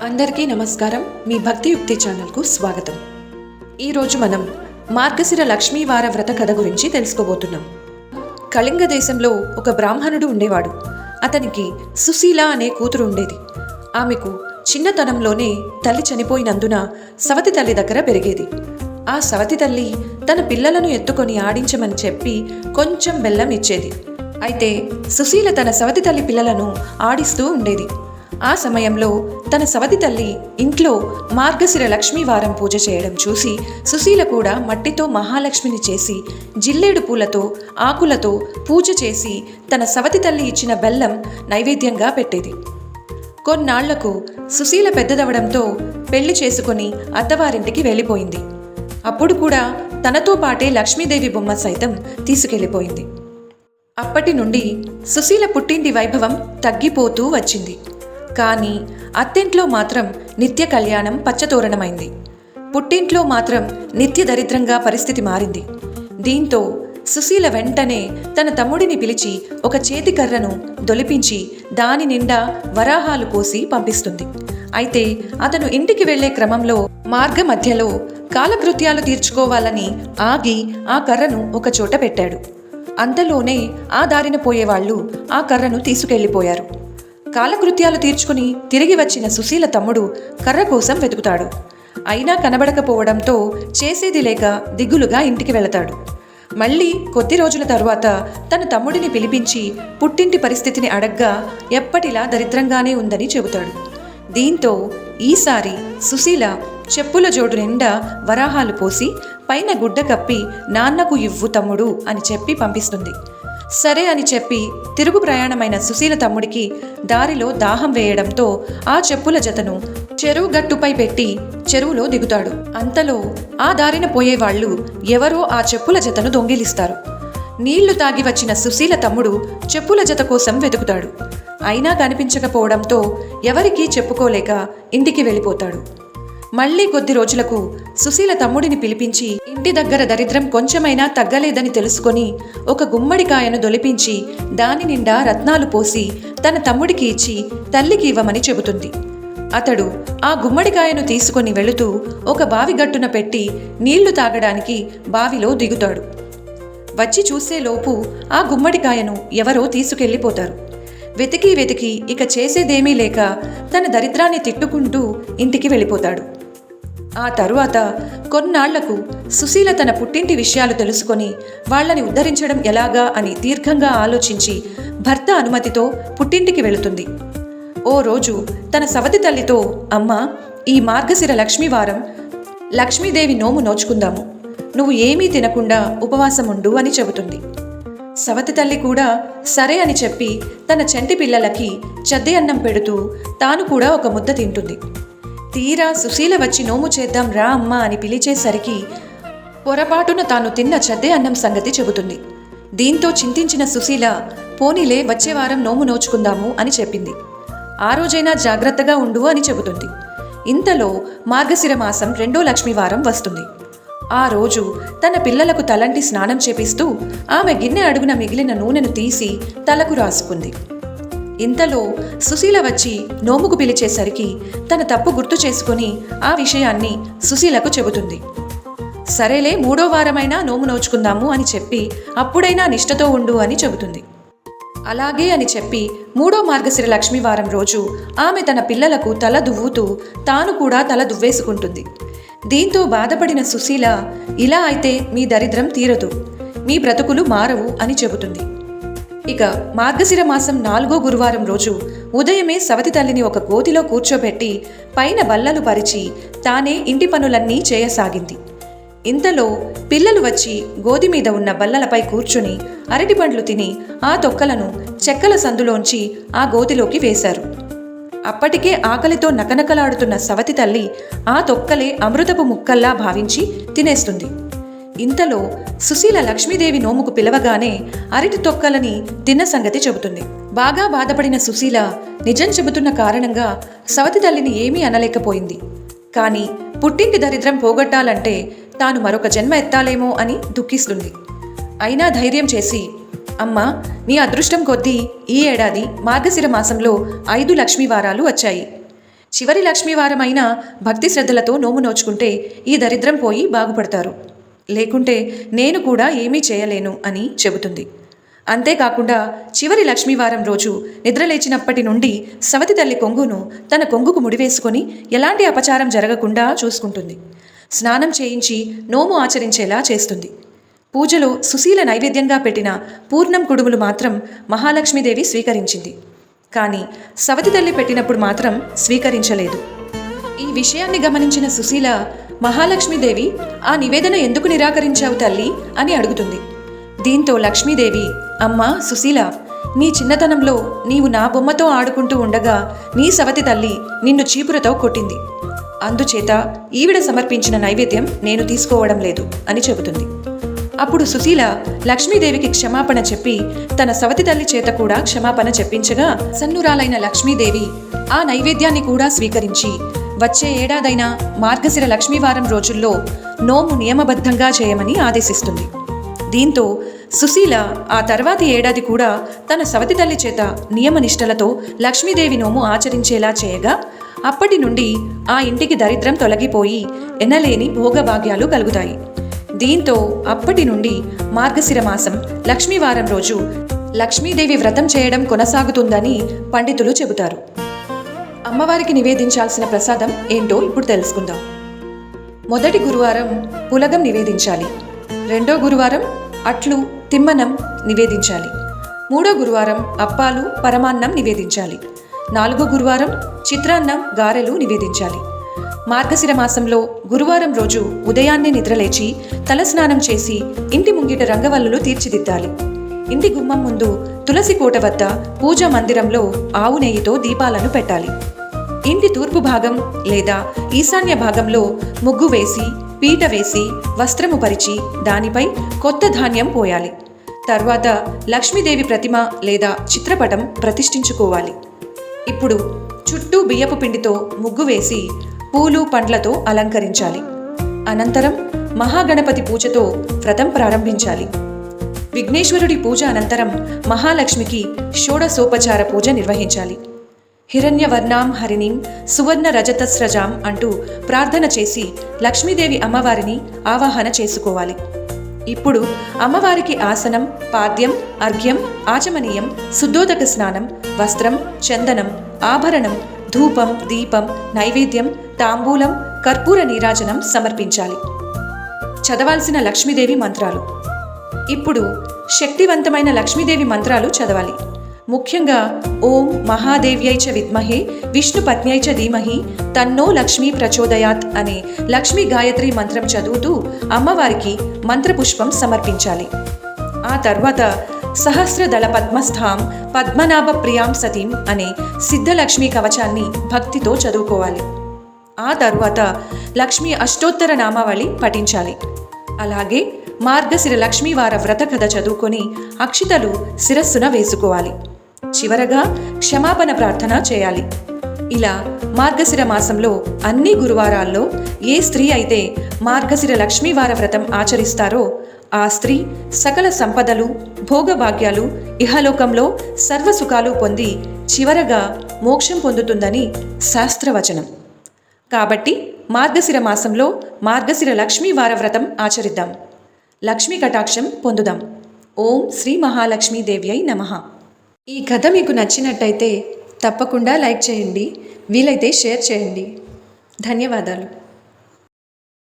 అందరికీ నమస్కారం. మీ భక్తియుక్తి ఛానల్కు స్వాగతం. ఈరోజు మనం మార్గశిర లక్ష్మీవార వ్రత కథ గురించి తెలుసుకోబోతున్నాం. కళింగ దేశంలో ఒక బ్రాహ్మణుడు ఉండేవాడు. అతనికి సుశీల అనే కూతురు ఉండేది. ఆమెకు చిన్నతనంలోనే తల్లి చనిపోయినందున సవతి తల్లి దగ్గర పెరిగేది. ఆ సవతి తల్లి తన పిల్లలను ఎత్తుకొని ఆడించమని చెప్పి కొంచెం బెల్లం ఇచ్చేది. అయితే సుశీల తన సవతి తల్లి పిల్లలను ఆడిస్తూ ఉండేది. ఆ సమయంలో తన సవతి తల్లి ఇంట్లో మార్గశిర లక్ష్మీవారం పూజ చేయడం చూసి సుశీల కూడా మట్టితో మహాలక్ష్మిని చేసి జిల్లేడు పూలతో ఆకులతో పూజ చేసి తన సవతి తల్లి ఇచ్చిన బెల్లం నైవేద్యంగా పెట్టేది. కొన్నాళ్లకు సుశీల పెద్దదవడంతో పెళ్లి చేసుకుని అత్తవారింటికి వెళ్ళిపోయింది. అప్పుడు కూడా తనతో పాటే లక్ష్మీదేవి బొమ్మ సైతం తీసుకెళ్ళిపోయింది. అప్పటి నుండి సుశీల పుట్టింటి వైభవం తగ్గిపోతూ వచ్చింది. కానీ అత్తింట్లో మాత్రం నిత్య కళ్యాణం పచ్చతోరణమైంది. పుట్టింట్లో మాత్రం నిత్య దరిద్రంగా పరిస్థితి మారింది. దీంతో సుశీల వెంటనే తన తమ్ముడిని పిలిచి ఒక చేతి కర్రను దొలిపించి దాని నిండా వరాహాలు పోసి పంపిస్తుంది. అయితే అతను ఇంటికి వెళ్లే క్రమంలో మార్గ మధ్యలో కాలకృత్యాలు తీర్చుకోవాలని ఆగి ఆ కర్రను ఒక చోట పెట్టాడు. అంతలోనే ఆ దారిన పోయేవాళ్లు ఆ కర్రను తీసుకెళ్లిపోయారు. కాలకృత్యాలు తీర్చుకుని తిరిగి వచ్చిన సుశీల తమ్ముడు కర్ర కోసం వెతుకుతాడు. అయినా కనబడకపోవడంతో చేసేది లేక దిగులుగా ఇంటికి వెళతాడు. మళ్ళీ కొద్ది రోజుల తరువాత తన తమ్ముడిని పిలిపించి పుట్టింటి పరిస్థితిని అడగ్గా ఎప్పటిలా దరిద్రంగానే ఉందని చెబుతాడు. దీంతో ఈసారి సుశీల చెప్పుల జోడు నిండా వరాహాలు పోసి పైన గుడ్డ కప్పి నాన్నకు ఇవ్వు తమ్ముడు అని చెప్పి పంపిస్తుంది. సరే అని చెప్పి తిరుగు ప్రయాణమైన సుశీల తమ్ముడికి దారిలో దాహం వేయడంతో ఆ చెప్పుల జతను చెరువు గట్టుపై పెట్టి చెరువులో దిగుతాడు. అంతలో ఆ దారిన పోయేవాళ్లు ఎవరో ఆ చెప్పుల జతను దొంగిలిస్తారు. నీళ్లు తాగి వచ్చిన సుశీల తమ్ముడు చెప్పుల జత కోసం వెతుకుతాడు. అయినా కనిపించకపోవడంతో ఎవరికీ చెప్పుకోలేక ఇంటికి వెళ్ళిపోతాడు. మళ్లీ కొద్ది రోజులకు సుశీల తమ్ముడిని పిలిపించి ఇంటి దగ్గర దరిద్రం కొంచెమైనా తగ్గలేదని తెలుసుకొని ఒక గుమ్మడికాయను దొలిపించి దాని నిండా రత్నాలు పోసి తన తమ్ముడికి ఇచ్చి తల్లికి ఇవ్వమని చెబుతుంది. అతడు ఆ గుమ్మడికాయను తీసుకొని వెళుతూ ఒక బావి గట్టున పెట్టి నీళ్లు తాగడానికి బావిలో దిగుతాడు. వచ్చి చూసేలోపు ఆ గుమ్మడికాయను ఎవరో తీసుకెళ్లిపోతారు. వెతికి ఇక చేసేదేమీ లేక తన దరిద్రాన్ని తిట్టుకుంటూ ఇంటికి వెళ్ళిపోతాడు. ఆ తరువాత కొన్నాళ్లకు సుశీల తన పుట్టింటి విషయాలు తెలుసుకొని వాళ్లని ఉద్ధరించడం ఎలాగా అని దీర్ఘంగా ఆలోచించి భర్త అనుమతితో పుట్టింటికి వెళుతుంది. ఓ రోజు తన సవతి తల్లితో, అమ్మా, ఈ మార్గశిర లక్ష్మీవారం లక్ష్మీదేవి నోము నోచుకుందాము, నువ్వు ఏమీ తినకుండా ఉపవాసం ఉండు అని చెబుతుంది. సవతి తల్లి కూడా సరే అని చెప్పి తన చంటి పిల్లలకి చద్ది అన్నం పెడుతూ తాను కూడా ఒక ముద్ద తింటుంది. తీరా సుశీల వచ్చి నోము చేద్దాం రా అమ్మా అని పిలిచేసరికి పొరపాటున తాను తిన్న చద్దే అన్నం సంగతి చెబుతుంది. దీంతో చింతించిన సుశీల, పోనీలే వచ్చే వారం నోము నోచుకుందాము అని చెప్పింది. ఆ రోజైనా జాగ్రత్తగా ఉండు అని చెబుతుంది. ఇంతలో మార్గశిర మాసం 2వ లక్ష్మీవారం వస్తుంది. ఆ రోజు తన పిల్లలకు తలంటి స్నానం చేపిస్తూ ఆమె గిన్నె అడుగున మిగిలిన నూనెను తీసి తలకు రాసుకుంది. ఇంతలో సుశీల వచ్చి నోముకు పిలిచేసరికి తన తప్పు గుర్తు చేసుకుని ఆ విషయాన్ని సుశీలకు చెబుతుంది. సరేలే, 3వ వారమైనా నోము నోచుకుందాము అని చెప్పి అప్పుడైనా నిష్ఠతో ఉండు అని చెబుతుంది. అలాగే అని చెప్పి 3వ మార్గశిర లక్ష్మీవారం రోజు ఆమె తన పిల్లలకు తల దువ్వుతూ తాను కూడా తల దువ్వేసుకుంటుంది. దీంతో బాధపడిన సుశీల, ఇలా అయితే మీ దరిద్రం తీరదు, మీ బ్రతుకులు మారవు అని చెబుతుంది. ఇక మార్గశిర మాసం 4వ గురువారం రోజు ఉదయమే సవతి తల్లిని ఒక గోతిలో కూర్చోబెట్టి పైన బల్లలు పరిచి తానే ఇంటి పనులన్నీ చేయసాగింది. ఇంతలో పిల్లలు వచ్చి గోది మీద ఉన్న బల్లలపై కూర్చుని అరటి పండ్లు తిని ఆ తొక్కలను చెక్కల సందులోంచి ఆ గోతిలోకి వేశారు. అప్పటికే ఆకలితో నకనకలాడుతున్న సవతి తల్లి ఆ తొక్కలే అమృతపు ముక్కల్లా భావించి తినేస్తుంది. ఇంతలో సుశీల లక్ష్మీదేవి నోముకు పిలవగానే అరటి తొక్కలని తిన్న సంగతి చెబుతుంది. బాగా బాధపడిన సుశీల నిజం చెబుతున్న కారణంగా సవతి తల్లిని ఏమీ అనలేకపోయింది. కానీ పుట్టింటి దరిద్రం పోగొట్టాలంటే తాను మరొక జన్మ ఎత్తాలేమో అని దుఃఖిస్తుంది. అయినా ధైర్యం చేసి, అమ్మా, నీ అదృష్టం కొద్దీ ఈ ఏడాది మార్గశిర మాసంలో 5 లక్ష్మీవారాలు వచ్చాయి. చివరి లక్ష్మీవారమైన భక్తి శ్రద్ధలతో నోము నోచుకుంటే ఈ దరిద్రం పోయి బాగుపడతారు. లేకుంటే నేను కూడా ఏమీ చేయలేను అని చెబుతుంది. అంతేకాకుండా చివరి లక్ష్మీవారం రోజు నిద్రలేచినప్పటి నుండి సవతి తల్లి కొంగును తన కొంగుకు ముడివేసుకొని ఎలాంటి అపచారం జరగకుండా చూసుకుంటుంది. స్నానం చేయించి నోము ఆచరించేలా చేస్తుంది. పూజలో సుశీల నైవేద్యంగా పెట్టిన పూర్ణం కుడుములు మాత్రం మహాలక్ష్మీదేవి స్వీకరించింది. కానీ సవతి తల్లి పెట్టినప్పుడు మాత్రం స్వీకరించలేదు. ఈ విషయాన్ని గమనించిన సుశీల మహాలక్ష్మీదేవి ఆ నివేదన ఎందుకు నిరాకరించావు తల్లి అని అడుగుతుంది. దీంతో లక్ష్మీదేవి, అమ్మా సుశీల, నీ చిన్నతనంలో నీవు నా బొమ్మతో ఆడుకుంటూ ఉండగా నీ సవతి తల్లి నిన్ను చీపురతో కొట్టింది. అందుచేత ఈవిడ సమర్పించిన నైవేద్యం నేను తీసుకోవడం లేదు అని చెబుతుంది. అప్పుడు సుశీల లక్ష్మీదేవికి క్షమాపణ చెప్పి తన సవతి తల్లి చేత కూడా క్షమాపణ చెప్పించగా సన్నురాలైన లక్ష్మీదేవి ఆ నైవేద్యాన్ని కూడా స్వీకరించి వచ్చే ఏడాదైనా మార్గశిర లక్ష్మీవారం రోజుల్లో నోము నియమబద్ధంగా చేయమని ఆదేశిస్తుంది. దీంతో సుశీల ఆ తర్వాతి ఏడాది కూడా తన సవతి తల్లి చేత నియమనిష్టలతో లక్ష్మీదేవి నోము ఆచరించేలా చేయగా అప్పటి నుండి ఆ ఇంటికి దరిద్రం తొలగిపోయి ఎనలేని భోగభాగ్యాలు కలుగుతాయి. దీంతో అప్పటి నుండి మార్గశిర మాసం లక్ష్మీవారం రోజు లక్ష్మీదేవి వ్రతం చేయడం కొనసాగుతుందని పండితులు చెబుతారు. అమ్మవారికి నివేదించాల్సిన ప్రసాదం ఏంటో ఇప్పుడు తెలుసుకుందాం. మొదటి గురువారం పులగం నివేదించాలి. రెండో గురువారం అట్లు తిమ్మనం నివేదించాలి. మూడో గురువారం అప్పాలు పరమాన్నం నివేదించాలి. నాలుగో గురువారం చిత్రాన్నం గారెలు నివేదించాలి. మార్గశిర మాసంలో గురువారం రోజు ఉదయాన్నే నిద్రలేచి తలస్నానం చేసి ఇంటి ముంగిట రంగవల్లులు తీర్చిదిద్దాలి. ఇంటి గుమ్మం ముందు తులసి కోట వద్ద పూజా మందిరంలో ఆవు నెయ్యితో దీపాలను పెట్టాలి. ఇంటి తూర్పు భాగం లేదా ఈశాన్య భాగంలో ముగ్గు వేసి పీట వేసి వస్త్రము పరిచి దానిపై కొత్త ధాన్యం పోయాలి. తర్వాత లక్ష్మీదేవి ప్రతిమ లేదా చిత్రపటం ప్రతిష్ఠించుకోవాలి. ఇప్పుడు చుట్టూ బియ్యపు పిండితో ముగ్గు వేసి పూలు పండ్లతో అలంకరించాలి. అనంతరం మహాగణపతి పూజతో వ్రతం ప్రారంభించాలి. విఘ్నేశ్వరుడి పూజ అనంతరం మహాలక్ష్మికి షోడశోపచార పూజ నిర్వహించాలి. హిరణ్యవర్ణాం హరిణీం సువర్ణ రజతస్రజాం అంటూ ప్రార్థన చేసి లక్ష్మీదేవి అమ్మవారిని ఆవాహన చేసుకోవాలి. ఇప్పుడు అమ్మవారికి ఆసనం, పాద్యం, అర్ఘ్యం, ఆచమనీయం, శుద్ధోదక స్నానం, వస్త్రం, చందనం, ఆభరణం, ధూపం, దీపం, నైవేద్యం, తాంబూలం, కర్పూర నీరాజనం సమర్పించాలి. చదవాల్సిన లక్ష్మీదేవి మంత్రాలు. ఇప్పుడు శక్తివంతమైన లక్ష్మీదేవి మంత్రాలు చదవాలి. ముఖ్యంగా ఓం మహాదేవ్యై చ విద్మహే విష్ణుపత్న్యై చ ధీమహి తన్నో లక్ష్మీ ప్రచోదయాత్ అనే లక్ష్మీ గాయత్రి మంత్రం చదువుతూ అమ్మవారికి మంత్రపుష్పం సమర్పించాలి. ఆ తర్వాత సహస్రదళ పద్మస్థాం పద్మనాభ ప్రియాం సతీం అనే సిద్ధలక్ష్మీ కవచాన్ని భక్తితో చదువుకోవాలి. ఆ తర్వాత లక్ష్మీ అష్టోత్తర నామావళి పఠించాలి. అలాగే మార్గశిర లక్ష్మీవార వ్రత కథ చదువుకొని అక్షితలు శిరస్సున వేసుకోవాలి. చివరగా క్షమాపణ ప్రార్థన చేయాలి. ఇలా మార్గశిర మాసంలో అన్ని గురువారాల్లో ఏ స్త్రీ అయితే మార్గశిర లక్ష్మీవార వ్రతం ఆచరిస్తారో ఆ స్త్రీ సకల సంపదలు, భోగభాగ్యాలు, ఇహలోకంలో సర్వసుఖాలు పొంది చివరగా మోక్షం పొందుతుందని శాస్త్రవచనం. కాబట్టి మార్గశిర మాసంలో మార్గశిర లక్ష్మీవార వ్రతం ఆచరిద్దాం. లక్ష్మీ కటాక్షం పొందుదాం. ఓం శ్రీ మహాలక్ష్మీదేవ్యై నమః. ఈ కథ మీకు నచ్చినట్టయితే తప్పకుండా లైక్ చేయండి, వీలైతే షేర్ చేయండి. ధన్యవాదాలు.